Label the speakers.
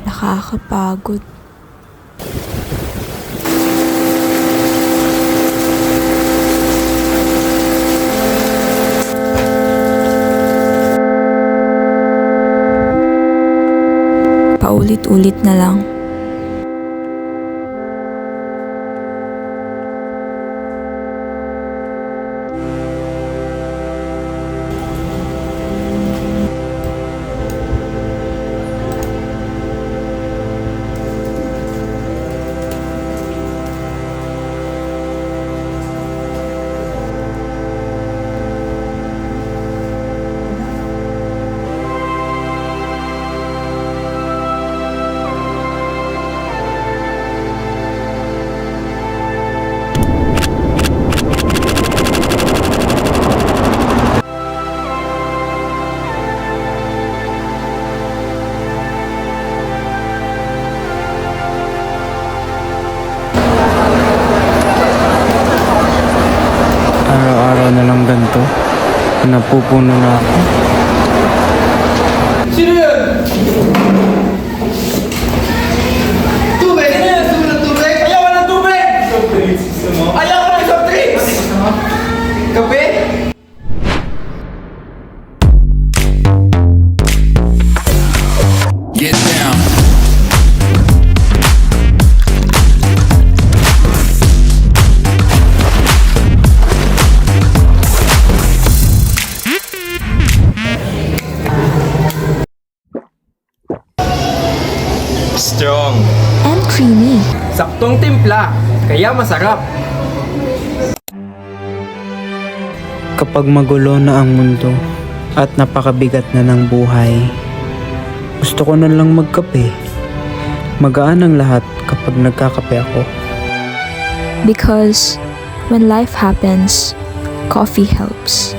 Speaker 1: Nakakapagod. Paulit-ulit na lang.
Speaker 2: Araw-araw na lang ganito. Napupuno na ako.
Speaker 3: Sino yun? Tubig! Sino yun? Gusto mo ng tubig? Ayaw ng tubig! Ayaw ko ng soft drinks! Kape?
Speaker 4: Get down.
Speaker 3: Strong.
Speaker 1: And creamy.
Speaker 3: Saktong timpla, kaya masarap.
Speaker 2: Kapag magulo na ang mundo at napakabigat na ng buhay, gusto ko na lang magkape. Magaan ang lahat kapag nagkakape ako.
Speaker 1: Because when life happens, coffee helps.